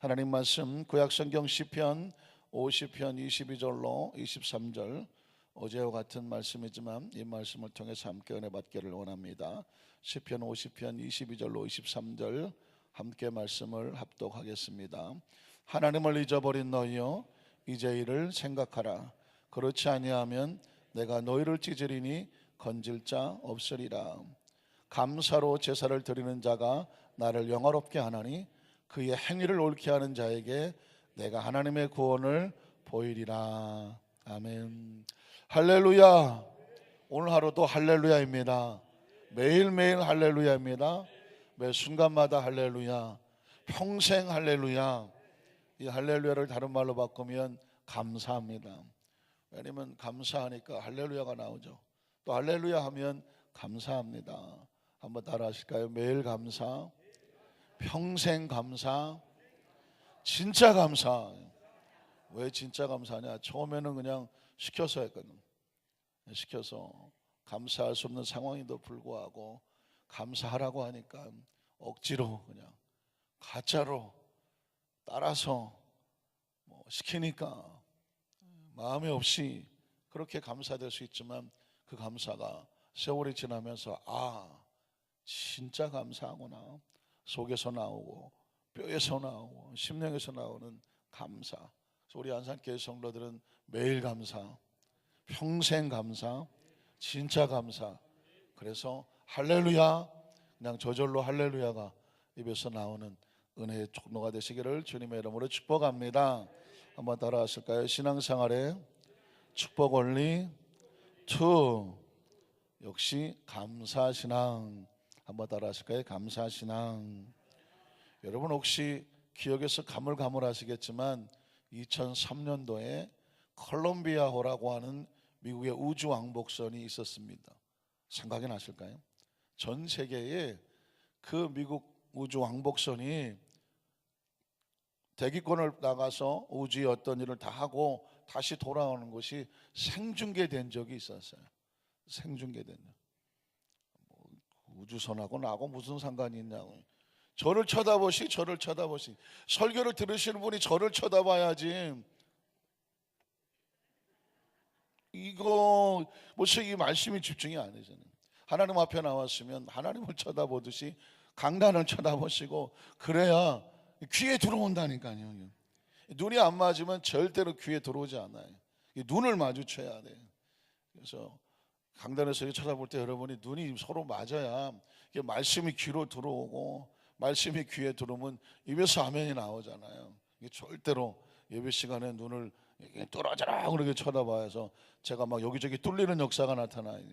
하나님 말씀 구약성경 시편 50편 22절로 23절, 어제와 같은 말씀이지만 이 말씀을 통해서 함께 은혜 받기를 원합니다. 시편 50편 22절로 23절 함께 말씀을 합독하겠습니다. 하나님을 잊어버린 너희여, 이제 이를 생각하라. 그렇지 아니하면 내가 너희를 찢으리니 건질 자 없으리라. 감사로 제사를 드리는 자가 나를 영화롭게 하나니 그의 행위를 옳게 하는 자에게 내가 하나님의 구원을 보이리라. 아멘. 할렐루야. 오늘 하루도 할렐루야입니다. 매일매일 할렐루야입니다. 매 순간마다 할렐루야. 평생 할렐루야. 이 할렐루야를 다른 말로 바꾸면 감사합니다. 왜냐면 감사하니까 할렐루야가 나오죠. 또 할렐루야 하면 감사합니다. 한번 따라 하실까요? 매일 감사, 평생 감사, 진짜 감사. 왜 진짜 감사냐? 처음에는 그냥 시켜서 했거든. 시켜서 감사할 수 없는 상황인데도 불구하고 감사하라고 하니까 억지로 그냥 가짜로 따라서 시키니까 마음이 없이 그렇게 감사될 수 있지만 그 감사가 세월이 지나면서 진짜 감사하구나. 속에서 나오고 뼈에서 나오고 심령에서 나오는 감사. 우리 안산교회 성도들은 매일 감사, 평생 감사, 진짜 감사. 그래서 할렐루야, 그냥 저절로 할렐루야가 입에서 나오는 은혜의 촉로가 되시기를 주님의 이름으로 축복합니다. 한번 따라 하실까요? 신앙생활의 축복 원리 2, 역시 감사신앙. 한번 따라 하실까요? 감사신앙. 여러분 혹시 기억에서 가물가물하시겠지만 2003년도에 콜롬비아호라고 하는 미국의 우주왕복선이 있었습니다. 생각이 나실까요? 전 세계에 그 미국 우주왕복선이 대기권을 나가서 우주의 어떤 일을 다 하고 다시 돌아오는 것이 생중계된 적이 있었어요. 생중계된 적. 우주선하고 나하고 무슨 상관이 있냐고. 저를 쳐다보시. 설교를 들으시는 분이 저를 쳐다봐야지. 이거 이 말씀이 집중이 안 되잖아요. 하나님 앞에 나왔으면 하나님을 쳐다보듯이 강단을 쳐다보시고 그래야 귀에 들어온다니까요. 눈이 안 맞으면 절대로 귀에 들어오지 않아요. 눈을 마주쳐야 돼. 그래서 강단에서 쳐다볼 때 여러분이 눈이 서로 맞아야 말씀이 귀로 들어오고, 말씀이 귀에 들어오면 입에서 아멘이 나오잖아요. 절대로 예배 시간에 눈을 뚫어져라 그렇게 쳐다봐서 제가 막 여기저기 뚫리는 역사가 나타나요.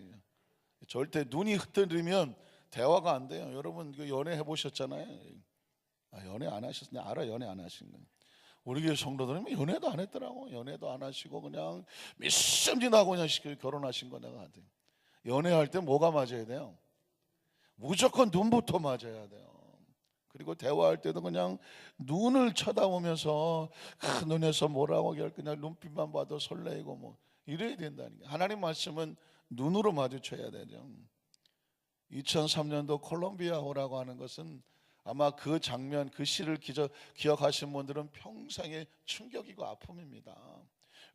절대 눈이 흐트리면 대화가 안 돼요. 여러분 연애 해보셨잖아요. 연애 안 하셨냐? 알아, 연애 안 하신 거. 우리 교회 성도들은 연애도 안 했더라고. 연애도 안 하시고 그냥 미심진하고 그냥 결혼하신 거 내가 하더니. 연애할 때 뭐가 맞아야 돼요? 무조건 눈부터 맞아야 돼요. 그리고 대화할 때도 그냥 눈을 쳐다보면서 그 눈에서 뭐라고 그냥 눈빛만 봐도 설레이고 이래야 된다니까. 하나님 말씀은 눈으로 마주쳐야 되죠. 2003년도 콜롬비아호라고 하는 것은 아마 그 장면, 그 시를 기억하신 분들은 평생의 충격이고 아픔입니다.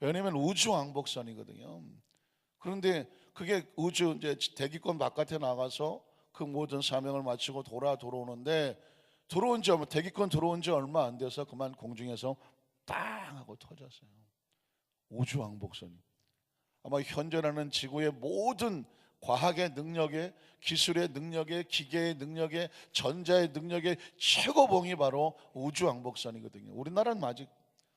왜냐하면 우주왕복선이거든요. 그런데 그게 우주 이제 대기권 바깥에 나가서 그 모든 사명을 마치고 돌아오는데 대기권 들어온 지 얼마 안 돼서 그만 공중에서 빵 하고 터졌어요. 우주왕복선이. 아마 현존하는 지구의 모든 과학의 능력에, 기술의 능력에, 기계의 능력에, 전자의 능력에 최고봉이 바로 우주왕복선이거든요. 우리나라는 아직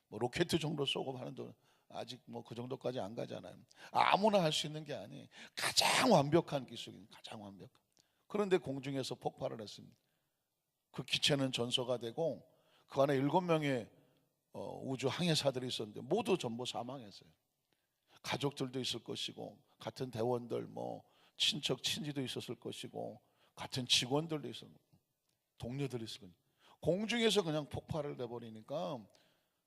로켓 정도 쏘고 하는데 아직 그 정도까지 안 가잖아요. 아무나 할 수 있는 게 아니에요. 가장 완벽한 기술입니다. 가장 완벽한. 그런데 공중에서 폭발을 했습니다. 그 기체는 전소가 되고 그 안에 7명의 우주 항해사들이 있었는데 모두 전부 사망했어요. 가족들도 있을 것이고 같은 대원들 친척 친지도 있었을 것이고 같은 직원들도 있었고 동료들이 있을 거예요. 공중에서 그냥 폭발을 내버리니까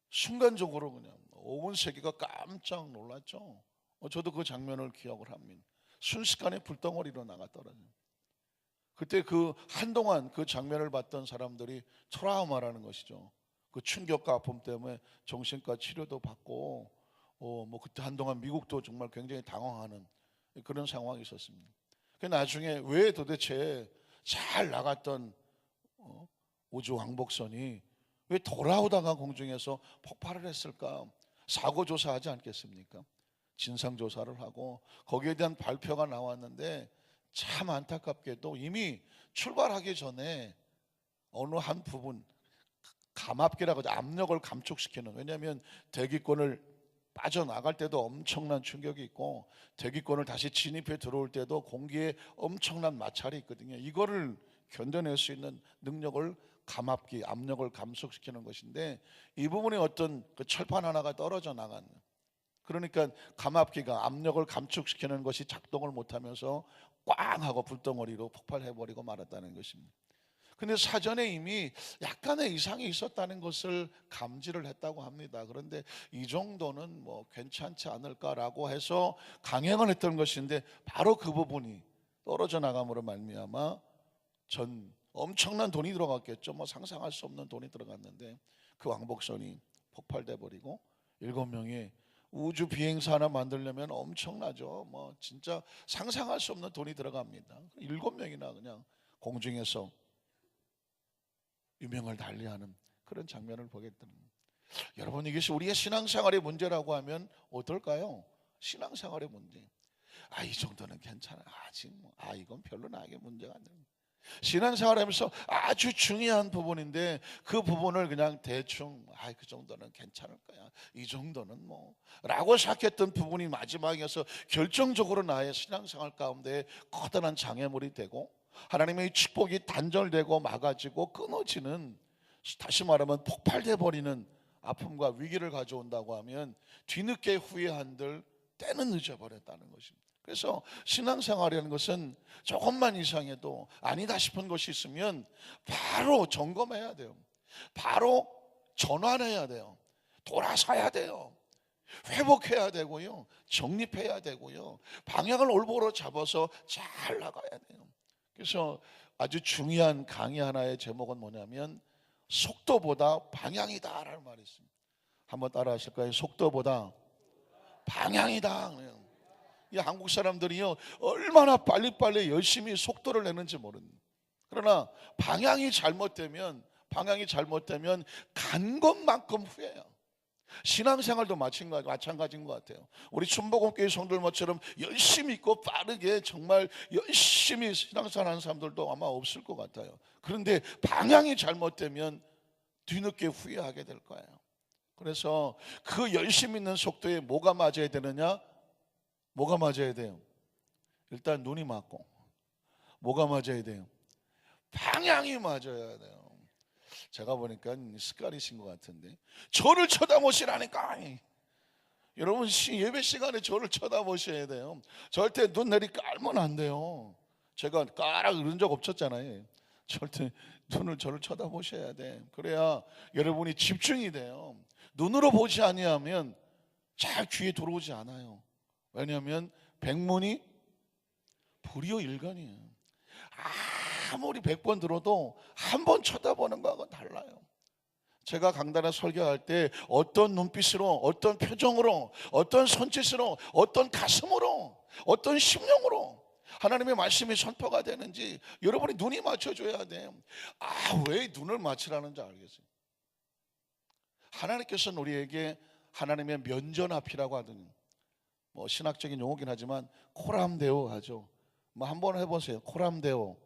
순간적으로 그냥 온 세계가 깜짝 놀랐죠. 저도 그 장면을 기억을 합니다. 순식간에 불덩어리로 나가 떨어져요. 그때 그 한동안 그 장면을 봤던 사람들이 트라우마라는 것이죠. 그 충격과 아픔 때문에 정신과 치료도 받고 뭐 그때 한동안 미국도 정말 굉장히 당황하는 그런 상황이 있었습니다. 그 나중에 왜 도대체 잘 나갔던 우주 왕복선이 왜 돌아오다가 공중에서 폭발을 했을까? 사고 조사하지 않겠습니까? 진상 조사를 하고 거기에 대한 발표가 나왔는데 참 안타깝게도 이미 출발하기 전에 어느 한 부분 감압기라고 하죠. 압력을 감축시키는, 왜냐하면 대기권을 빠져나갈 때도 엄청난 충격이 있고 대기권을 다시 진입해 들어올 때도 공기에 엄청난 마찰이 있거든요. 이거를 견뎌낼 수 있는 능력을 감압기, 압력을 감축시키는 것인데 이 부분에 어떤 그 철판 하나가 떨어져 나가는, 그러니까 감압기가 압력을 감축시키는 것이 작동을 못하면서 꽝 하고 불덩어리로 폭발해버리고 말았다는 것입니다. 근데 사전에 이미 약간의 이상이 있었다는 것을 감지를 했다고 합니다. 그런데 이 정도는 뭐 괜찮지 않을까라고 해서 강행을 했던 것인데 바로 그 부분이 떨어져 나감으로 말미암아 엄청난 돈이 들어갔겠죠. 뭐 상상할 수 없는 돈이 들어갔는데 그 왕복선이 폭발돼 버리고 7명의 우주 비행사 하나 만들려면 엄청나죠. 뭐 진짜 상상할 수 없는 돈이 들어갑니다. 7명이나 그냥 공중에서 유명을 달리하는 그런 장면을 보게 됩니다. 여러분, 이것이 우리의 신앙생활의 문제라고 하면 어떨까요? 신앙생활의 문제. 이 정도는 괜찮아. 이건 별로 나에게 문제가 안 됩니다. 신앙생활하면서 아주 중요한 부분인데 그 부분을 그냥 대충 그 정도는 괜찮을 거야, 이 정도는 뭐 라고 생각했던 부분이 마지막에서 결정적으로 나의 신앙생활 가운데 커다란 장애물이 되고 하나님의 축복이 단절되고 막아지고 끊어지는, 다시 말하면 폭발돼 버리는 아픔과 위기를 가져온다고 하면 뒤늦게 후회한들 때는 늦어버렸다는 것입니다. 그래서 신앙생활이라는 것은 조금만 이상해도 아니다 싶은 것이 있으면 바로 점검해야 돼요. 바로 전환해야 돼요. 돌아서야 돼요. 회복해야 되고요, 정립해야 되고요, 방향을 올바로 잡아서 잘 나가야 돼요. 그래서 아주 중요한 강의 하나의 제목은 뭐냐면 속도보다 방향이다라는 말이 있습니다. 한번 따라 하실까요? 속도보다 방향이다. 이 한국 사람들이요, 얼마나 빨리빨리 열심히 속도를 내는지 모릅니다. 그러나 방향이 잘못되면 간 것만큼 후회해요. 신앙생활도 마찬가지인 것 같아요. 우리 춘복음교회 성도들처럼 열심히 있고 빠르게 정말 열심히 신앙생활하는 사람들도 아마 없을 것 같아요. 그런데 방향이 잘못되면 뒤늦게 후회하게 될 거예요. 그래서 그 열심히 있는 속도에 뭐가 맞아야 되느냐? 뭐가 맞아야 돼요? 일단 눈이 맞고, 뭐가 맞아야 돼요? 방향이 맞아야 돼요. 제가 보니까 습관이신 것 같은데 저를 쳐다보시라니까. 여러분, 예배 시간에 저를 쳐다보셔야 돼요. 절대 눈 내리 깔면 안 돼요. 제가 까라 그런 적 없었잖아요. 절대 저를 쳐다보셔야 돼. 그래야 여러분이 집중이 돼요. 눈으로 보지 아니하면 잘 귀에 들어오지 않아요. 왜냐하면 백문이 불여일견이에요. 아무리 100번 들어도 한 번 쳐다보는 거하고 달라요. 제가 강단에 설교할 때 어떤 눈빛으로, 어떤 표정으로, 어떤 손짓으로, 어떤 가슴으로, 어떤 심령으로 하나님의 말씀이 선포가 되는지 여러분이 눈이 맞춰줘야 돼요. 왜 눈을 맞추라는지 알겠어요. 하나님께서는 우리에게 하나님의 면전앞이라고 하더니, 뭐 신학적인 용어긴 하지만 코람데오 하죠. 뭐 한번 해보세요. 코람데오.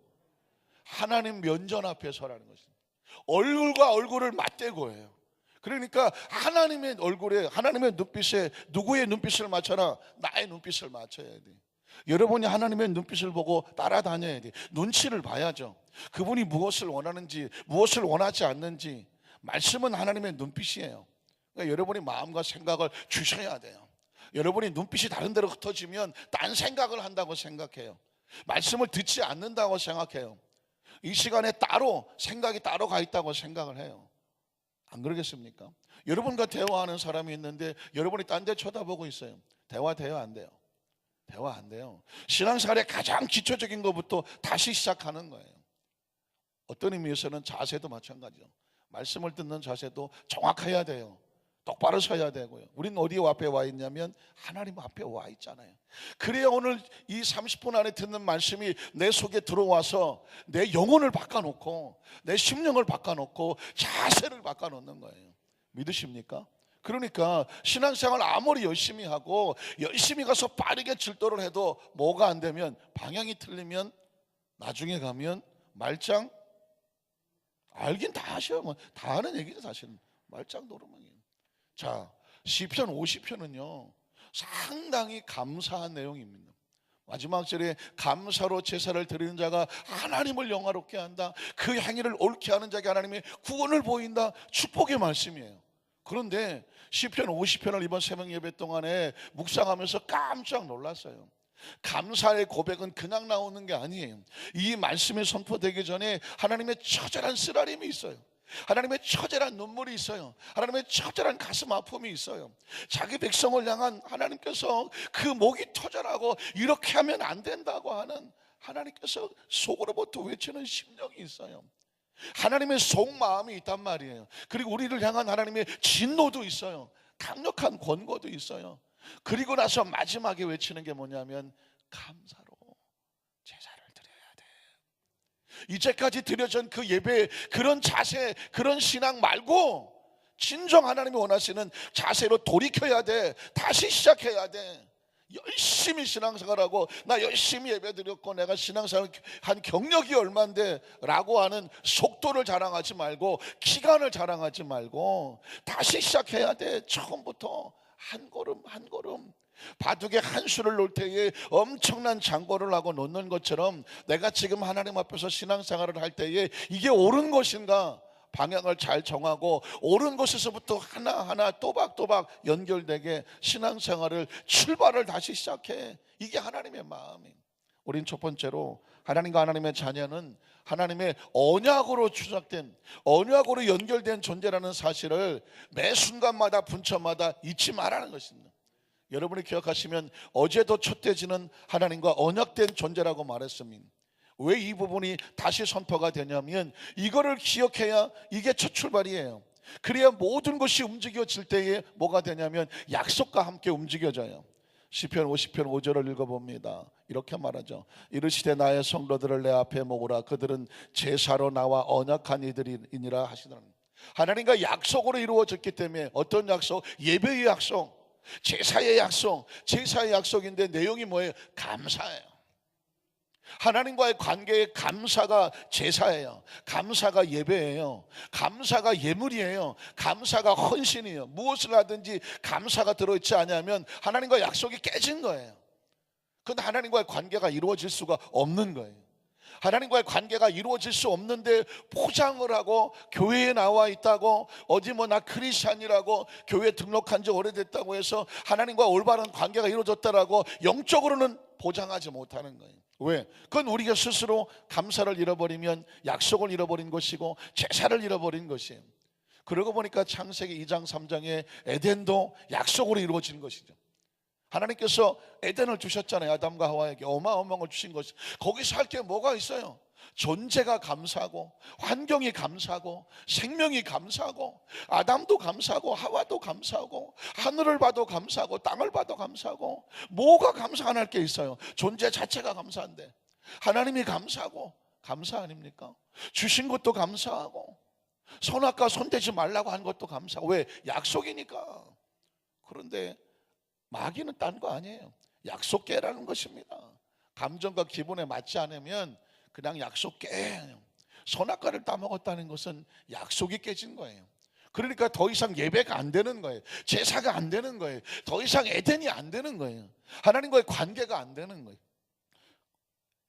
하나님 면전 앞에 서라는 것입니다. 얼굴과 얼굴을 맞대고 해요. 그러니까 하나님의 얼굴에, 하나님의 눈빛에 누구의 눈빛을 맞춰라? 나의 눈빛을 맞춰야 돼. 여러분이 하나님의 눈빛을 보고 따라다녀야 돼. 눈치를 봐야죠. 그분이 무엇을 원하는지, 무엇을 원하지 않는지. 말씀은 하나님의 눈빛이에요. 그러니까 여러분이 마음과 생각을 주셔야 돼요. 여러분이 눈빛이 다른 데로 흩어지면 딴 생각을 한다고 생각해요. 말씀을 듣지 않는다고 생각해요. 이 시간에 따로 생각이 따로 가 있다고 생각을 해요. 안 그러겠습니까? 여러분과 대화하는 사람이 있는데 여러분이 딴 데 쳐다보고 있어요. 대화돼요? 안 돼요? 대화 안 돼요. 신앙생활의 가장 기초적인 것부터 다시 시작하는 거예요. 어떤 의미에서는 자세도 마찬가지죠. 말씀을 듣는 자세도 정확해야 돼요. 똑바로 서야 되고요. 우리는 어디 앞에 와 있냐면 하나님 앞에 와 있잖아요. 그래야 오늘 이 30분 안에 듣는 말씀이 내 속에 들어와서 내 영혼을 바꿔놓고 내 심령을 바꿔놓고 자세를 바꿔놓는 거예요. 믿으십니까? 그러니까 신앙생활 아무리 열심히 하고 열심히 가서 빠르게 질도를 해도 뭐가 안 되면, 방향이 틀리면 나중에 가면 말짱, 알긴 다 하셔요. 뭐 다 하는 얘기죠 사실은. 말짱 도루묵이에요. 자, 시편 50편은요 상당히 감사한 내용입니다. 마지막 절에 감사로 제사를 드리는 자가 하나님을 영화롭게 한다, 그 행위를 옳게 하는 자에게 하나님의 구원을 보인다, 축복의 말씀이에요. 그런데 시편 50편을 이번 새벽 예배 동안에 묵상하면서 깜짝 놀랐어요. 감사의 고백은 그냥 나오는 게 아니에요. 이 말씀이 선포되기 전에 하나님의 처절한 쓰라림이 있어요. 하나님의 처절한 눈물이 있어요. 하나님의 처절한 가슴 아픔이 있어요. 자기 백성을 향한 하나님께서 그 목이 터져나고 이렇게 하면 안 된다고 하는 하나님께서 속으로부터 외치는 심령이 있어요. 하나님의 속마음이 있단 말이에요. 그리고 우리를 향한 하나님의 진노도 있어요. 강력한 권고도 있어요. 그리고 나서 마지막에 외치는 게 뭐냐면 감사로 제사를 드려야 돼. 이제까지 드려진 그 예배, 그런 자세, 그런 신앙 말고 진정 하나님이 원하시는 자세로 돌이켜야 돼. 다시 시작해야 돼. 열심히 신앙생활하고 나 열심히 예배드렸고 내가 신앙생활 한 경력이 얼만데 라고 하는 속도를 자랑하지 말고, 기간을 자랑하지 말고 다시 시작해야 돼. 처음부터 한 걸음 한 걸음. 바둑에 한 수를 놓을 때에 엄청난 장고를 하고 놓는 것처럼 내가 지금 하나님 앞에서 신앙생활을 할 때에 이게 옳은 것인가, 방향을 잘 정하고 옳은 곳에서부터 하나하나 또박또박 연결되게 신앙생활을, 출발을 다시 시작해. 이게 하나님의 마음이에요. 우린 첫 번째로 하나님과 하나님의 자녀는 하나님의 언약으로 추적된, 언약으로 연결된 존재라는 사실을 매 순간마다 분초마다 잊지 말라는 것입니다. 여러분이 기억하시면 어제도 촛대지는 하나님과 언약된 존재라고 말했습니다. 왜 이 부분이 다시 선포가 되냐면 이거를 기억해야 이게 첫 출발이에요. 그래야 모든 것이 움직여질 때에 뭐가 되냐면 약속과 함께 움직여져요. 시편 50편 5절을 읽어봅니다. 이렇게 말하죠. 이르시되 나의 성도들을 내 앞에 모으라, 그들은 제사로 나와 언약한 이들이니라 하시더라. 하나님과 약속으로 이루어졌기 때문에, 어떤 약속? 예배의 약속, 제사의 약속. 제사의 약속인데 내용이 뭐예요? 감사예요. 하나님과의 관계의 감사가 제사예요. 감사가 예배예요. 감사가 예물이에요. 감사가 헌신이에요. 무엇을 하든지 감사가 들어있지 않으면 하나님과 약속이 깨진 거예요. 그건 하나님과의 관계가 이루어질 수가 없는 거예요. 하나님과의 관계가 이루어질 수 없는데 포장을 하고 교회에 나와 있다고, 어디 뭐 나 크리스찬이라고 교회 등록한 지 오래됐다고 해서 하나님과 올바른 관계가 이루어졌다라고 영적으로는 보장하지 못하는 거예요. 왜? 그건 우리가 스스로 감사를 잃어버리면 약속을 잃어버린 것이고 제사를 잃어버린 것이에요. 그러고 보니까 창세기 2장 3장에 에덴도 약속으로 이루어진 것이죠. 하나님께서 에덴을 주셨잖아요. 아담과 하와에게 어마어마한 걸 주신 것이, 거기서 할 게 뭐가 있어요? 존재가 감사하고, 환경이 감사하고, 생명이 감사하고, 아담도 감사하고, 하와도 감사하고, 하늘을 봐도 감사하고, 땅을 봐도 감사하고, 뭐가 감사 안 할 게 있어요? 존재 자체가 감사한데 하나님이 감사하고, 감사 아닙니까? 주신 것도 감사하고, 선악과 손대지 말라고 한 것도 감사하고. 왜? 약속이니까. 그런데 마귀는 딴 거 아니에요. 약속 깨라는 것입니다. 감정과 기분에 맞지 않으면 그냥 약속 깨. 선악과를 따먹었다는 것은 약속이 깨진 거예요. 그러니까 더 이상 예배가 안 되는 거예요. 제사가 안 되는 거예요. 더 이상 에덴이 안 되는 거예요. 하나님과의 관계가 안 되는 거예요.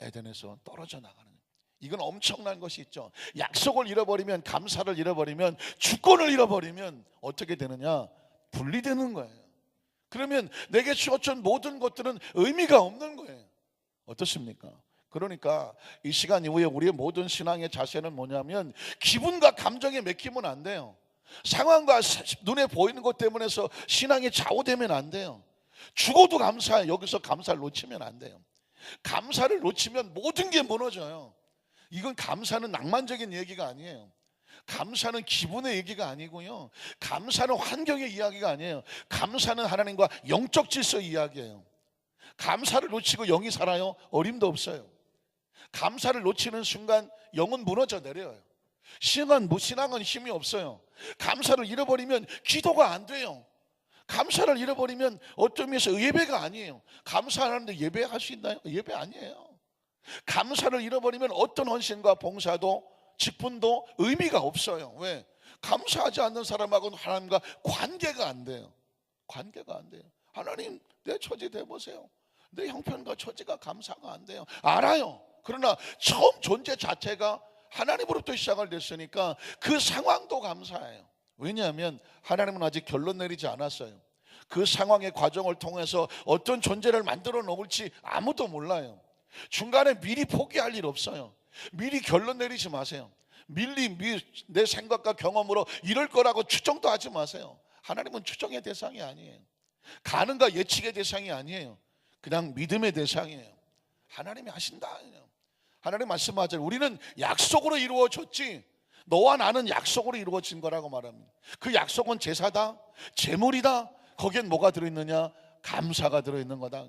에덴에서 떨어져 나가는 거예요. 이건 엄청난 것이 있죠. 약속을 잃어버리면, 감사를 잃어버리면, 주권을 잃어버리면 어떻게 되느냐? 분리되는 거예요. 그러면 내게 주어진 모든 것들은 의미가 없는 거예요. 어떻습니까? 그러니까 이 시간 이후에 우리의 모든 신앙의 자세는 뭐냐면, 기분과 감정에 맥히면 안 돼요. 상황과 눈에 보이는 것 때문에서 신앙이 좌우되면 안 돼요. 죽어도 감사해. 여기서 감사를 놓치면 안 돼요. 감사를 놓치면 모든 게 무너져요. 이건 감사는 낭만적인 얘기가 아니에요. 감사는 기분의 얘기가 아니고요, 감사는 환경의 이야기가 아니에요. 감사는 하나님과 영적 질서의 이야기예요. 감사를 놓치고 영이 살아요? 어림도 없어요. 감사를 놓치는 순간 영은 무너져 내려요. 신앙은 힘이 없어요. 감사를 잃어버리면 기도가 안 돼요. 감사를 잃어버리면 어떤 의미에서 예배가 아니에요. 감사하는데 예배할 수 있나요? 예배 아니에요. 감사를 잃어버리면 어떤 헌신과 봉사도 직분도 의미가 없어요. 왜? 감사하지 않는 사람하고는 하나님과 관계가 안 돼요. 관계가 안 돼요. 하나님, 내 처지 대보세요. 내 형편과 처지가 감사가 안 돼요. 알아요. 그러나 처음 존재 자체가 하나님으로부터 시작을 됐으니까 그 상황도 감사해요. 왜냐하면 하나님은 아직 결론 내리지 않았어요. 그 상황의 과정을 통해서 어떤 존재를 만들어 놓을지 아무도 몰라요. 중간에 미리 포기할 일 없어요. 미리 결론 내리지 마세요. 내 생각과 경험으로 이럴 거라고 추정도 하지 마세요. 하나님은 추정의 대상이 아니에요. 가능과 예측의 대상이 아니에요. 그냥 믿음의 대상이에요. 하나님이 하신다. 하나님 말씀하잖아요. 우리는 약속으로 이루어졌지 너와 나는 약속으로 이루어진 거라고 말합니다. 그 약속은 제사다, 제물이다. 거기엔 뭐가 들어있느냐? 감사가 들어있는 거다.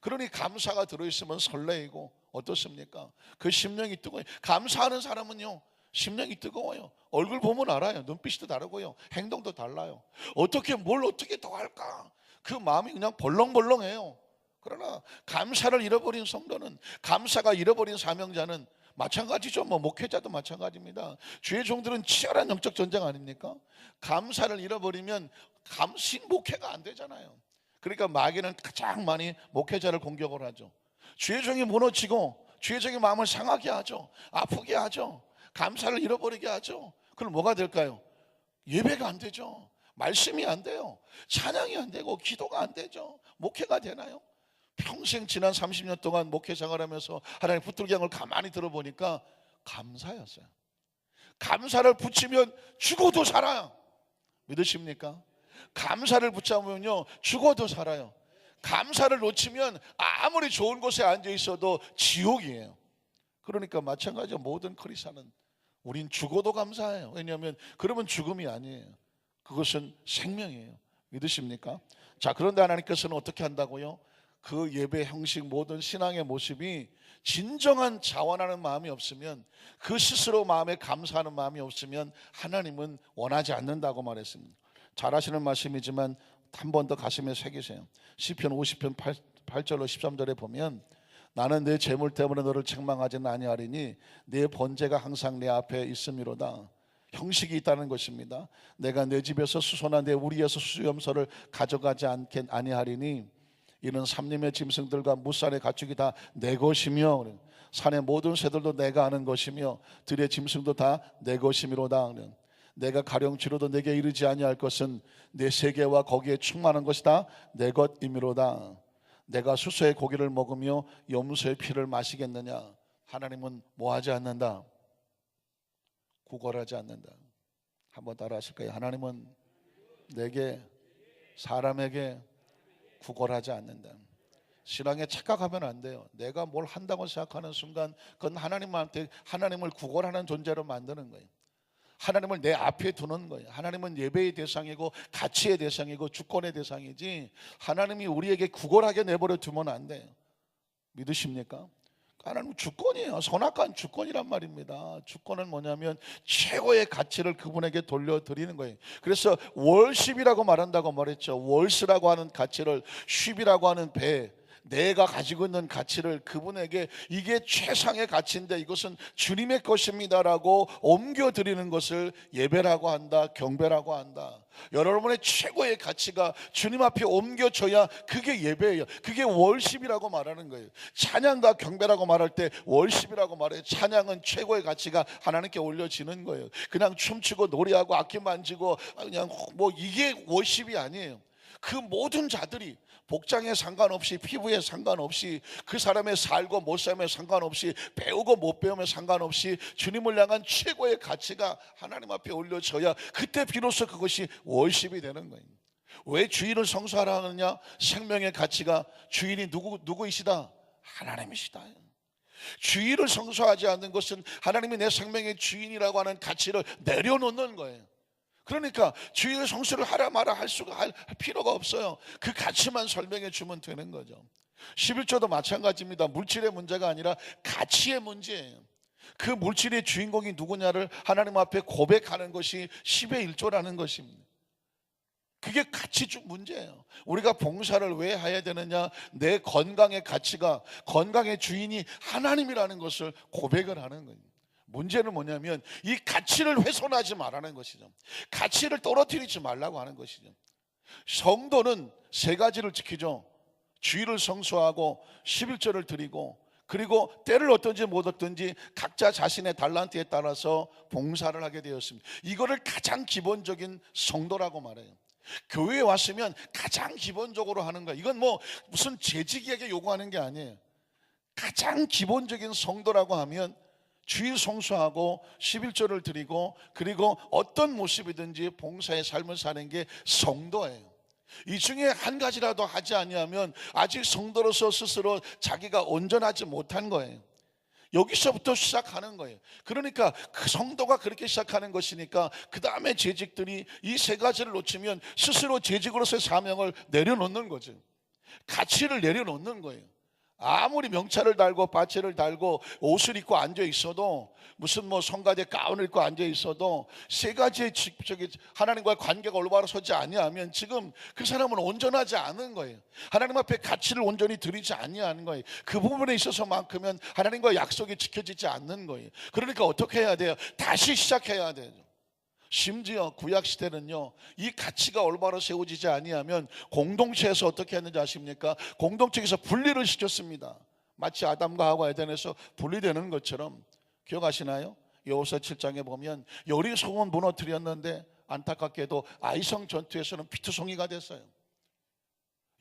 그러니 감사가 들어있으면 설레이고 어떻습니까? 그 심령이 뜨거워요. 감사하는 사람은요, 심령이 뜨거워요. 얼굴 보면 알아요. 눈빛도 다르고요, 행동도 달라요. 뭘 어떻게 더 할까? 그 마음이 그냥 벌렁벌렁해요. 그러나 감사를 잃어버린 성도는, 감사가 잃어버린 사명자는 마찬가지죠. 목회자도 마찬가지입니다. 주의 종들은 치열한 영적 전쟁 아닙니까? 감사를 잃어버리면 목회가 안 되잖아요. 그러니까 마귀는 가장 많이 목회자를 공격을 하죠. 주의 종이 무너지고 주의 종의 마음을 상하게 하죠. 아프게 하죠. 감사를 잃어버리게 하죠. 그럼 뭐가 될까요? 예배가 안 되죠. 말씀이 안 돼요. 찬양이 안 되고 기도가 안 되죠. 목회가 되나요? 평생 지난 30년 동안 목회 생활하면서 하나님 붙들게 한 걸 가만히 들어보니까 감사였어요. 감사를 붙이면 죽어도 살아요. 믿으십니까? 감사를 붙잡으면요, 죽어도 살아요. 감사를 놓치면 아무리 좋은 곳에 앉아 있어도 지옥이에요. 그러니까 마찬가지로 모든 크리스찬은 우린 죽어도 감사해요. 왜냐하면 그러면 죽음이 아니에요. 그것은 생명이에요. 믿으십니까? 자, 그런데 하나님께서는 어떻게 한다고요? 그 예배 형식, 모든 신앙의 모습이 진정한 자원하는 마음이 없으면, 그 스스로 마음에 감사하는 마음이 없으면 하나님은 원하지 않는다고 말했습니다. 잘 아시는 말씀이지만 한 번 더 가슴에 새기세요. 시편 50편 8절로 13절에 보면, 나는 내 재물 때문에 너를 책망하지는 아니하리니 내 번제가 항상 내 앞에 있음이로다. 형식이 있다는 것입니다. 내가 내 집에서 수소나 내 우리에서 수염소를 가져가지 아니하리니 이는 삼림의 짐승들과 무산의 가축이 다 내 것이며 산의 모든 새들도 내가 아는 것이며 들의 짐승도 다 내 것이미로다. 내가 가령 지로도 내게 이르지 아니할 것은 내 세계와 거기에 충만한 것이 다 내 것이미로다. 내가 수소의 고기를 먹으며 염소의 피를 마시겠느냐? 하나님은 뭐하지 않는다? 구걸하지 않는다. 한번 따라 하실까요? 하나님은 내게, 사람에게 구걸하지 않는다. 신앙에 착각하면 안 돼요. 내가 뭘 한다고 생각하는 순간 그건 하나님을 구걸하는 존재로 만드는 거예요. 하나님을 내 앞에 두는 거예요. 하나님은 예배의 대상이고 가치의 대상이고 주권의 대상이지, 하나님이 우리에게 구걸하게 내버려 두면 안 돼요. 믿으십니까? 하나님은 주권이에요. 선악한 주권이란 말입니다. 주권은 뭐냐면 최고의 가치를 그분에게 돌려드리는 거예요. 그래서 월십이라고 말한다고 말했죠. 월스라고 하는 가치를, 쉽이라고 하는 배, 내가 가지고 있는 가치를 그분에게, 이게 최상의 가치인데 이것은 주님의 것입니다라고 옮겨드리는 것을 예배라고 한다, 경배라고 한다. 여러분의 최고의 가치가 주님 앞에 옮겨져야 그게 예배예요. 그게 월십이라고 말하는 거예요. 찬양과 경배라고 말할 때 월십이라고 말해요. 찬양은 최고의 가치가 하나님께 올려지는 거예요. 그냥 춤추고 노래하고 악기 만지고 그냥 이게 월십이 아니에요. 그 모든 자들이 복장에 상관없이, 피부에 상관없이, 그 사람의 살고 못 삶에 상관없이, 배우고 못 배우면 상관없이 주님을 향한 최고의 가치가 하나님 앞에 올려져야 그때 비로소 그것이 월십이 되는 거예요. 왜 주인을 성수하라 하느냐? 생명의 가치가 주인이 누구이시다? 하나님이시다. 주의를 성수하지 않는 것은 하나님이 내 생명의 주인이라고 하는 가치를 내려놓는 거예요. 그러니까 주의를 성수를 하라 마라 할 필요가 없어요. 그 가치만 설명해 주면 되는 거죠. 11조도 마찬가지입니다. 물질의 문제가 아니라 가치의 문제예요. 그 물질의 주인공이 누구냐를 하나님 앞에 고백하는 것이 10의 1조라는 것입니다. 그게 가치적 문제예요. 우리가 봉사를 왜 해야 되느냐? 내 건강의 가치가, 건강의 주인이 하나님이라는 것을 고백을 하는 거예요. 문제는 뭐냐면 이 가치를 훼손하지 말라는 것이죠. 가치를 떨어뜨리지 말라고 하는 것이죠. 성도는 세 가지를 지키죠. 주의를 성수하고 11조를 드리고, 그리고 때를 얻든지 못 얻든지 각자 자신의 달란트에 따라서 봉사를 하게 되었습니다. 이거를 가장 기본적인 성도라고 말해요. 교회에 왔으면 가장 기본적으로 하는 거예요. 이건 뭐 무슨 재직에게 요구하는 게 아니에요. 가장 기본적인 성도라고 하면 주일 성수하고 11조를 드리고, 그리고 어떤 모습이든지 봉사의 삶을 사는 게 성도예요. 이 중에 한 가지라도 하지 아니하면 아직 성도로서 스스로 자기가 온전하지 못한 거예요. 여기서부터 시작하는 거예요. 그러니까 그 성도가 그렇게 시작하는 것이니까 그 다음에 재직들이 이 세 가지를 놓치면 스스로 재직으로서의 사명을 내려놓는 거죠. 가치를 내려놓는 거예요. 아무리 명찰을 달고 바체를 달고 옷을 입고 앉아 있어도, 무슨 뭐 성가대 가운을 입고 앉아 있어도 세 가지의 하나님과의 관계가 올바로 서지 아니하면 지금 그 사람은 온전하지 않은 거예요. 하나님 앞에 가치를 온전히 드리지 아니하는 거예요. 그 부분에 있어서만큼은 하나님과의 약속이 지켜지지 않는 거예요. 그러니까 어떻게 해야 돼요? 다시 시작해야 돼요. 심지어 구약시대는요, 이 가치가 올바로 세워지지 아니하면 공동체에서 어떻게 했는지 아십니까? 공동체에서 분리를 시켰습니다. 마치 아담과 하와 에덴에서 분리되는 것처럼. 기억하시나요? 여호수아 7장에 보면 여리고성은 무너뜨렸는데 안타깝게도 아이성 전투에서는 피투성이가 됐어요.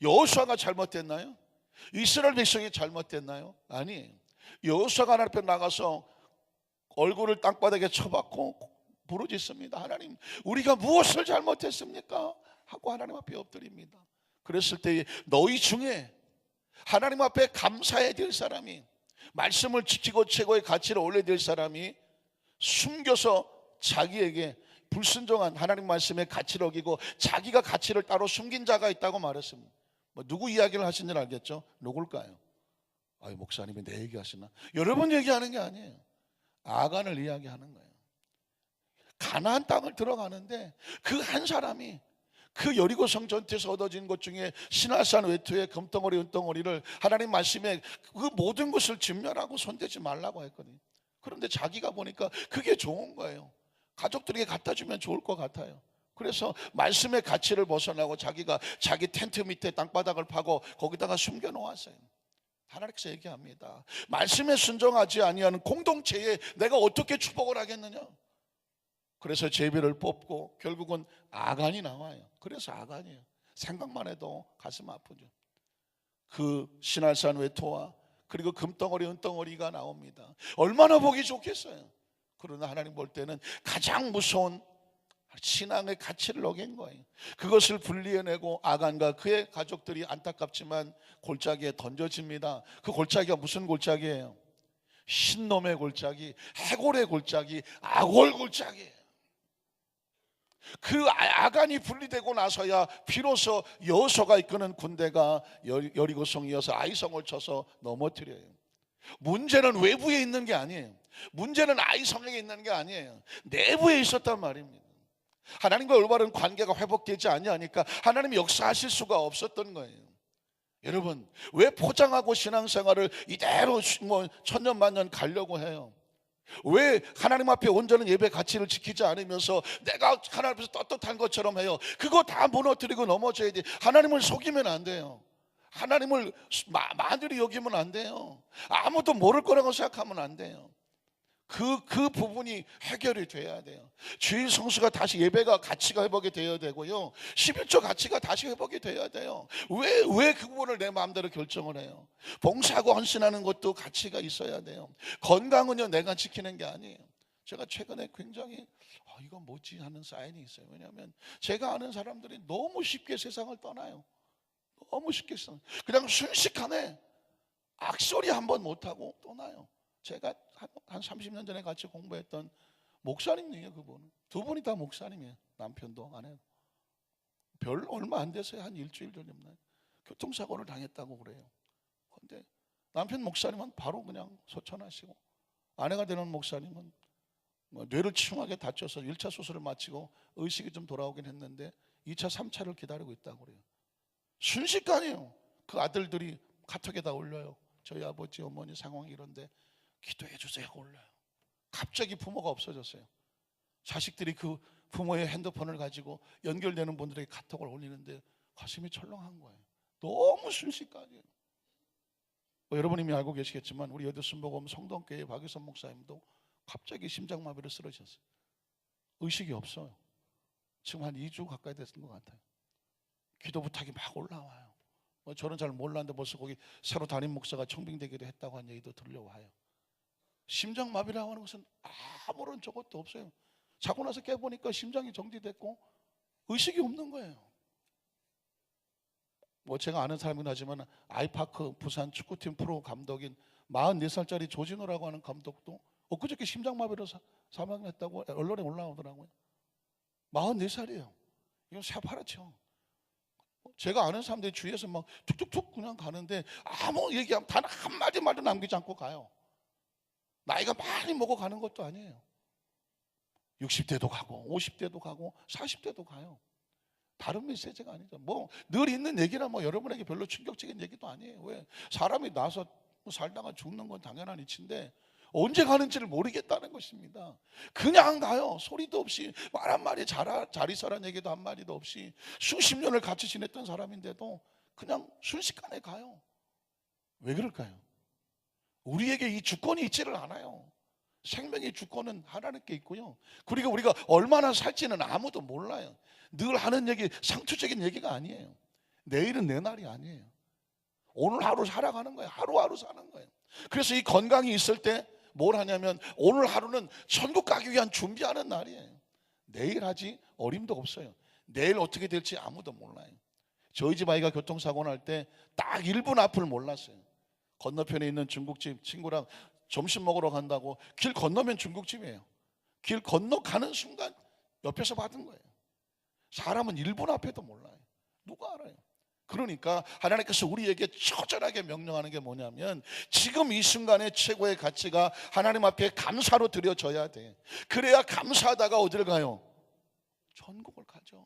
여호수아가 잘못됐나요? 이스라엘 백성이 잘못됐나요? 아니에요. 여호수아가 하나님 앞에 나가서 얼굴을 땅바닥에 쳐박고 부르짖습니다. 하나님, 우리가 무엇을 잘못했습니까? 하고 하나님 앞에 엎드립니다. 그랬을 때 너희 중에 하나님 앞에 감사해야 될 사람이, 말씀을 지키고 최고의 가치를 올려야 될 사람이 숨겨서 자기에게 불순종한 하나님 말씀의 가치를 어기고 자기가 가치를 따로 숨긴 자가 있다고 말했습니다. 뭐 누구 이야기를 하신지 알겠죠? 누굴까요? 아유, 목사님이 내 얘기하시나? 여러분 얘기하는 게 아니에요. 아간을 이야기하는 거예요. 가나안 땅을 들어가는데 그 한 사람이 그 여리고성 전투에서 얻어진 것 중에 시날산 외투의 금덩어리 은덩어리를 하나님 말씀에 그 모든 것을 진멸하고 손대지 말라고 했거든요. 그런데 자기가 보니까 그게 좋은 거예요. 가족들에게 갖다 주면 좋을 것 같아요. 그래서 말씀의 가치를 벗어나고 자기가 자기 텐트 밑에 땅바닥을 파고 거기다가 숨겨 놓았어요. 하나님께서 얘기합니다. 말씀에 순종하지 아니하는 공동체에 내가 어떻게 축복을 하겠느냐. 그래서 제비를 뽑고 결국은 아간이 나와요. 그래서 아간이에요. 생각만 해도 가슴 아프죠. 그 시날산 외토와 그리고 금덩어리 은덩어리가 나옵니다. 얼마나 보기 좋겠어요. 그러나 하나님 볼 때는 가장 무서운 신앙의 가치를 어긴 거예요. 그것을 분리해내고 아간과 그의 가족들이 안타깝지만 골짜기에 던져집니다. 그 골짜기가 무슨 골짜기예요? 신놈의 골짜기, 해골의 골짜기, 악월 골짜기예요. 그 아간이 분리되고 나서야 비로소 여호수아가 이끄는 군대가 여리고성이어서 아이성을 쳐서 넘어뜨려요. 문제는 외부에 있는 게 아니에요. 문제는 아이성에 있는 게 아니에요. 내부에 있었단 말입니다. 하나님과 올바른 관계가 회복되지 아니하니까 하나님이 역사하실 수가 없었던 거예요. 여러분, 왜 포장하고 신앙생활을 이대로 뭐 천년만년 가려고 해요? 왜 하나님 앞에 온전한 예배 가치를 지키지 않으면서 내가 하나님 앞에서 떳떳한 것처럼 해요? 그거 다 무너뜨리고 넘어져야 돼. 하나님을 속이면 안 돼요. 하나님을 만들이 여기면 안 돼요. 아무도 모를 거라고 생각하면 안 돼요. 그 부분이 해결이 돼야 돼요. 주일 성수가 다시 예배가 가치가 회복이 되어야 되고요. 11조 가치가 다시 회복이 되어야 돼요. 왜 그 부분을 내 마음대로 결정을 해요? 봉사하고 헌신하는 것도 가치가 있어야 돼요. 건강은요, 내가 지키는 게 아니에요. 제가 최근에 굉장히 이건 뭐지 하는 사인이 있어요. 왜냐하면 제가 아는 사람들이 너무 쉽게 세상을 떠나요. 너무 쉽게 그냥 순식간에 악소리 한번 못하고 떠나요. 제가 한 30년 전에 같이 공부했던 목사님이에요. 그분은. 두 분이 다 목사님이에요. 남편도 아내도. 별 얼마 안 돼서요. 한 일주일 전이었나요? 교통사고를 당했다고 그래요. 근데 남편 목사님은 바로 그냥 소천하시고, 아내가 되는 목사님은 뇌를 심하게 다쳐서 1차 수술을 마치고 의식이 좀 돌아오긴 했는데 2차, 3차를 기다리고 있다고 그래요. 순식간이에요. 그 아들들이 카톡에다 올려요. 저희 아버지 어머니 상황이 이런데 기도해 주세요 하고 올려요. 갑자기 부모가 없어졌어요. 자식들이 그 부모의 핸드폰을 가지고 연결되는 분들에게 카톡을 올리는데 가슴이 철렁한 거예요. 너무 순식간이에요. 여러분 이미 알고 계시겠지만 우리 여대 순복음 성동교회 박유선 목사님도 갑자기 심장마비로 쓰러졌어요. 의식이 없어요. 지금 한 2주 가까이 됐던 것 같아요. 기도 부탁이 막 올라와요. 저는 잘 몰랐는데 벌써 거기 새로 담임 목사가 청빙되기도 했다고 한 얘기도 들려와요. 심장마비라고 하는 것은 아무런 저것도 없어요. 자고 나서 깨보니까 심장이 정지됐고 의식이 없는 거예요. 제가 아는 사람이긴 하지만 아이파크 부산 축구팀 프로 감독인 44살짜리 조진호라고 하는 감독도 엊그저께 심장마비로 사망했다고 언론에 올라오더라고요. 44살이에요. 이건 새파랗죠. 제가 아는 사람들이 주위에서 막 툭툭툭 그냥 가는데 아무 얘기하면 단 한마디 말도 남기지 않고 가요. 나이가 많이 먹어 가는 것도 아니에요. 60대도 가고 50대도 가고 40대도 가요. 다른 메시지가 아니죠. 늘 있는 얘기라 여러분에게 별로 충격적인 얘기도 아니에요. 왜? 사람이 나서 살다가 죽는 건 당연한 이치인데 언제 가는지를 모르겠다는 것입니다. 그냥 가요. 소리도 없이 말 한마디 잘 있어라는 얘기도 한마디도 없이 수십 년을 같이 지냈던 사람인데도 그냥 순식간에 가요. 왜 그럴까요? 우리에게 이 주권이 있지를 않아요. 생명의 주권은 하나님께 있고요. 그리고 우리가 얼마나 살지는 아무도 몰라요. 늘 하는 얘기 상투적인 얘기가 아니에요. 내일은 내 날이 아니에요. 오늘 하루 살아가는 거예요. 하루하루 사는 거예요. 그래서 이 건강이 있을 때 뭘 하냐면 오늘 하루는 천국 가기 위한 준비하는 날이에요. 내일 하지 어림도 없어요. 내일 어떻게 될지 아무도 몰라요. 저희 집 아이가 교통사고 날 때 딱 1분 앞을 몰랐어요. 건너편에 있는 중국집 친구랑 점심 먹으러 간다고 길 건너면 중국집이에요. 길 건너가는 순간 옆에서 받은 거예요. 사람은 1분 앞에도 몰라요. 누가 알아요? 그러니까 하나님께서 우리에게 처절하게 명령하는 게 뭐냐면 지금 이 순간의 최고의 가치가 하나님 앞에 감사로 드려져야 돼. 그래야 감사하다가 어디를 가요? 천국을 가죠.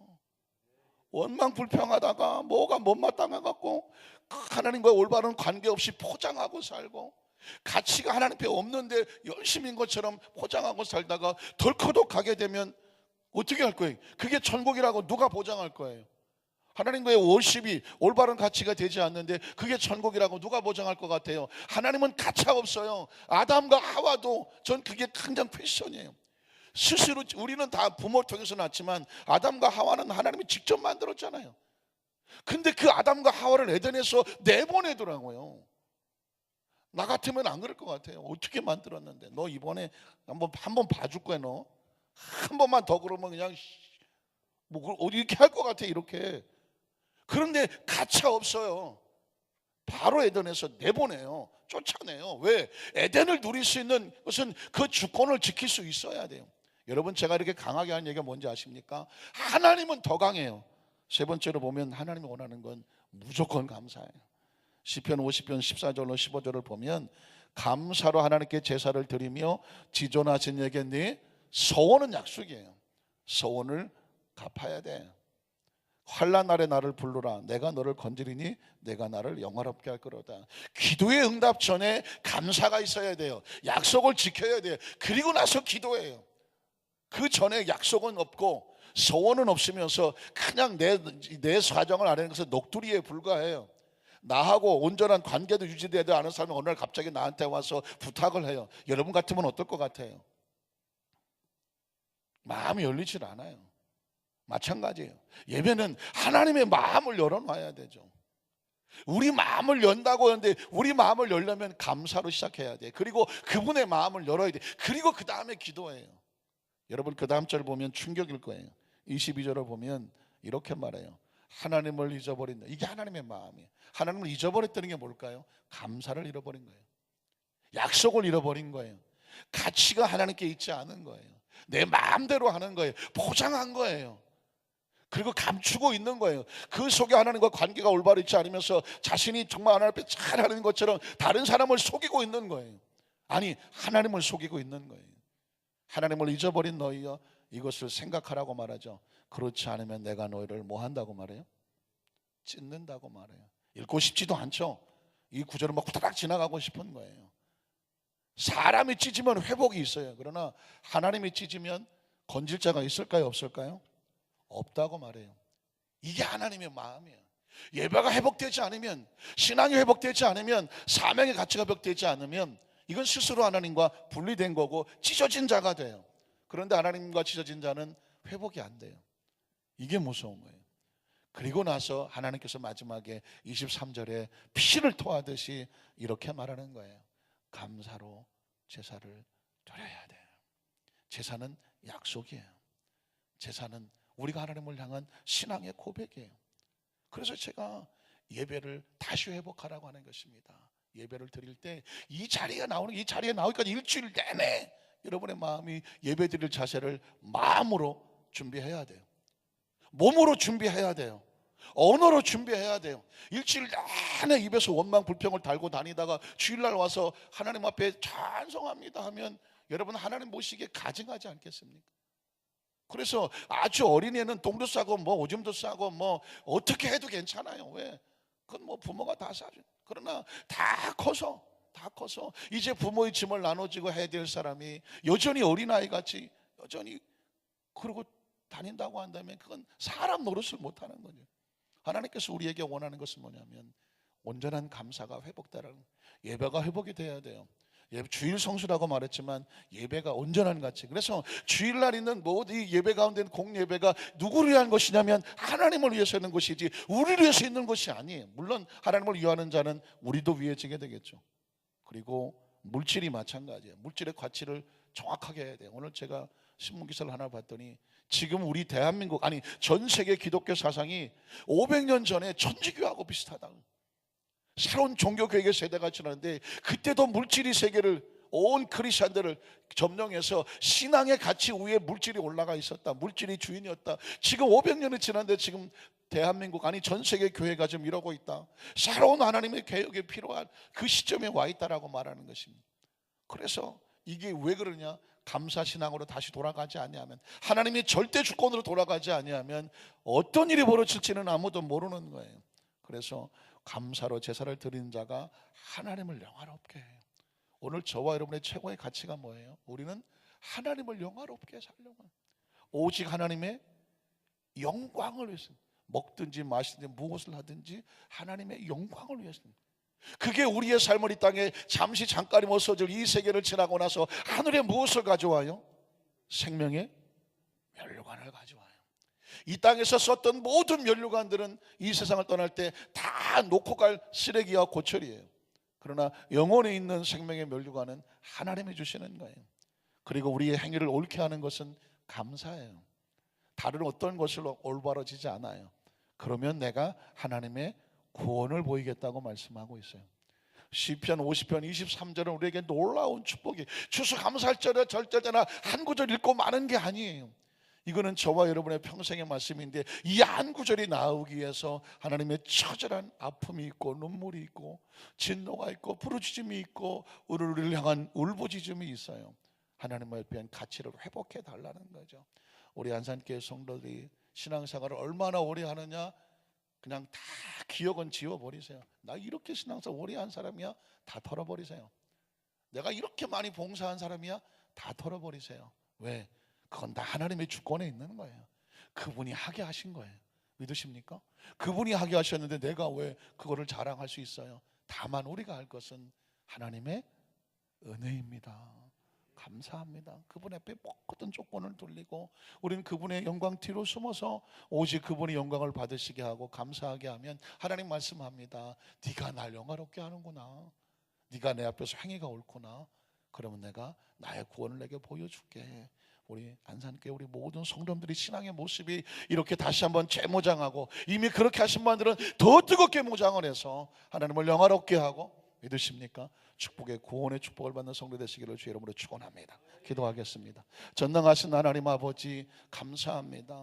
원망 불평하다가 뭐가 못마땅해갖고 하나님과 올바른 관계없이 포장하고 살고 가치가 하나님 앞에 없는데 열심인 것처럼 포장하고 살다가 덜커덕 가게 되면 어떻게 할 거예요? 그게 천국이라고 누가 보장할 거예요? 하나님과의 월십이 올바른 가치가 되지 않는데 그게 천국이라고 누가 보장할 것 같아요? 하나님은 가차 없어요. 아담과 하와도 전 그게 굉장히 퀘스천이에요. 스스로 우리는 다 부모 통해서 낳지만 아담과 하와는 하나님이 직접 만들었잖아요. 근데 그 아담과 하와를 에덴에서 내보내더라고요. 나 같으면 안 그럴 것 같아요. 어떻게 만들었는데 너 이번에 한번 봐줄 거야. 너 한 번만 더 그러면 그냥 이렇게 할 것 같아. 이렇게. 그런데 가차 없어요. 바로 에덴에서 내보내요. 쫓아내요. 왜? 에덴을 누릴 수 있는 것은 그 주권을 지킬 수 있어야 돼요. 여러분 제가 이렇게 강하게 하는 얘기가 뭔지 아십니까? 하나님은 더 강해요. 세 번째로 보면 하나님이 원하는 건 무조건 감사해요. 시편 50편 14절로 15절을 보면 감사로 하나님께 제사를 드리며 지존하신 이에게 네 서원은 약속이에요. 서원을 갚아야 돼. 환난 날에 나를 부르라. 내가 너를 건지리니 내가 나를 영화롭게 할 거로다. 기도의 응답 전에 감사가 있어야 돼요. 약속을 지켜야 돼요. 그리고 나서 기도해요. 그 전에 약속은 없고 서원은 없으면서 그냥 내 사정을 아는 것은 녹두리에 불과해요. 나하고 온전한 관계도 유지돼야 하는 사람이 어느 날 갑자기 나한테 와서 부탁을 해요. 여러분 같으면 어떨 것 같아요? 마음이 열리질 않아요. 마찬가지예요. 예배는 하나님의 마음을 열어놔야 되죠. 우리 마음을 연다고 하는데 우리 마음을 열려면 감사로 시작해야 돼. 그리고 그분의 마음을 열어야 돼. 그리고 그 다음에 기도해요. 여러분 그 다음 절 보면 충격일 거예요. 22절을 보면 이렇게 말해요. 하나님을 잊어버린다. 이게 하나님의 마음이에요. 하나님을 잊어버렸다는 게 뭘까요? 감사를 잃어버린 거예요. 약속을 잃어버린 거예요. 가치가 하나님께 있지 않은 거예요. 내 마음대로 하는 거예요. 포장한 거예요. 그리고 감추고 있는 거예요. 그 속에 하나님과 관계가 올바로 있지 않으면서 자신이 정말 하나님 앞에 잘하는 것처럼 다른 사람을 속이고 있는 거예요. 아니, 하나님을 속이고 있는 거예요. 하나님을 잊어버린 너희여, 이것을 생각하라고 말하죠. 그렇지 않으면 내가 너희를 뭐 한다고 말해요? 찢는다고 말해요. 읽고 싶지도 않죠. 이 구절은 막 후다닥 지나가고 싶은 거예요. 사람이 찢으면 회복이 있어요. 그러나 하나님이 찢으면 건질 자가 있을까요? 없을까요? 없다고 말해요. 이게 하나님의 마음이에요. 예배가 회복되지 않으면, 신앙이 회복되지 않으면, 사명의 가치가 회복되지 않으면 이건 스스로 하나님과 분리된 거고 찢어진 자가 돼요. 그런데 하나님과 찢어진 자는 회복이 안 돼요. 이게 무서운 거예요. 그리고 나서 하나님께서 마지막에 23절에 피를 토하듯이 이렇게 말하는 거예요. 감사로 제사를 드려야 돼요. 제사는 약속이에요. 제사는 우리가 하나님을 향한 신앙의 고백이에요. 그래서 제가 예배를 다시 회복하라고 하는 것입니다. 예배를 드릴 때 이 자리에 나오기까지 일주일 내내 여러분의 마음이 예배 드릴 자세를 마음으로 준비해야 돼요. 몸으로 준비해야 돼요. 언어로 준비해야 돼요. 일주일 내내 입에서 원망 불평을 달고 다니다가 주일날 와서 하나님 앞에 찬송합니다 하면 여러분 하나님 모시기에 가증하지 않겠습니까? 그래서 아주 어린애는 똥도 싸고 뭐 오줌도 싸고 뭐 어떻게 해도 괜찮아요. 왜? 그건 뭐 부모가 다 사죠. 그러나 다 커서 이제 부모의 짐을 나눠지고 해야 될 사람이 여전히 어린아이 같이 여전히 그러고 다닌다고 한다면 그건 사람 노릇을 못하는 거죠. 하나님께서 우리에게 원하는 것은 뭐냐면 온전한 감사가 회복되라는, 예배가 회복이 돼야 돼요. 주일 성수라고 말했지만 예배가 온전한 가치. 그래서 주일날 있는 모든 예배 가운데 있는 공예배가 누구를 위한 것이냐면 하나님을 위해서 있는 것이지 우리를 위해서 있는 것이 아니에요. 물론 하나님을 위하는 자는 우리도 위해지게 되겠죠. 그리고 물질이 마찬가지예요. 물질의 가치를 정확하게 해야 돼요. 오늘 제가 신문기사를 하나 봤더니 지금 우리 대한민국, 아니 전 세계 기독교 사상이 500년 전에 천주교하고 비슷하다. 새로운 종교개혁의 세대가 지나는데 그때도 물질이 세계를, 온 크리스천들을 점령해서 신앙의 가치 위에 물질이 올라가 있었다. 물질이 주인이었다. 지금 500년이 지났는데 지금 대한민국, 아니 전 세계 교회가 지금 이러고 있다. 새로운 하나님의 개혁이 필요한 그 시점에 와 있다라고 말하는 것입니다. 그래서 이게 왜 그러냐? 감사신앙으로 다시 돌아가지 아니하면, 하나님의 절대 주권으로 돌아가지 아니하면 어떤 일이 벌어질지는 아무도 모르는 거예요. 그래서 감사로 제사를 드리는 자가 하나님을 영화롭게 해요. 오늘 저와 여러분의 최고의 가치가 뭐예요? 우리는 하나님을 영화롭게 살려고 해요. 오직 하나님의 영광을 위해서 먹든지 마시든지 무엇을 하든지 하나님의 영광을 위해서입니다. 그게 우리의 삶을 이 땅에 잠시 잠깐이 없어질 이 세계를 지나고 나서 하늘에 무엇을 가져와요? 생명의 면류관을 가져와요. 이 땅에서 썼던 모든 면류관들은 이 세상을 떠날 때 다 놓고 갈 쓰레기와 고철이에요. 그러나 영혼에 있는 생명의 면류관은 하나님이 주시는 거예요. 그리고 우리의 행위를 옳게 하는 것은 감사예요. 다른 어떤 것으로 올바라지지 않아요. 그러면 내가 하나님의 구원을 보이겠다고 말씀하고 있어요. 시편 50편 23절은 우리에게 놀라운 축복이, 추수감사할 절제나 한 구절 읽고 마는 게 아니에요. 이거는 저와 여러분의 평생의 말씀인데 이 한 구절이 나오기 위해서 하나님의 처절한 아픔이 있고 눈물이 있고 진노가 있고 부르짖음이 있고 우리를 향한 울부짖음이 있어요. 하나님의 대한 가치를 회복해 달라는 거죠. 우리 안산교회 성도들이 신앙생활을 얼마나 오래 하느냐, 그냥 다 기억은 지워버리세요. 나 이렇게 신앙생활 오래 한 사람이야, 다 털어버리세요. 내가 이렇게 많이 봉사한 사람이야, 다 털어버리세요. 왜? 그건 다 하나님의 주권에 있는 거예요. 그분이 하게 하신 거예요. 믿으십니까? 그분이 하게 하셨는데 내가 왜 그거를 자랑할 수 있어요? 다만 우리가 할 것은 하나님의 은혜입니다. 감사합니다. 그분 앞에 모든 조건을 돌리고 우리는 그분의 영광 뒤로 숨어서 오직 그분의 영광을 받으시게 하고 감사하게 하면 하나님 말씀합니다. 네가 날 영화롭게 하는구나. 네가 내 앞에서 행위가 옳구나. 그러면 내가 나의 구원을 내게 보여줄게. 우리 안산교회 우리 모든 성도들이 신앙의 모습이 이렇게 다시 한번 재무장하고, 이미 그렇게 하신 분들은 더 뜨겁게 무장을 해서 하나님을 영화롭게 하고, 믿으십니까? 축복의 구원의 축복을 받는 성도 되시기를 주의 이름으로 축원합니다. 기도하겠습니다. 전능하신 하나님 아버지 감사합니다.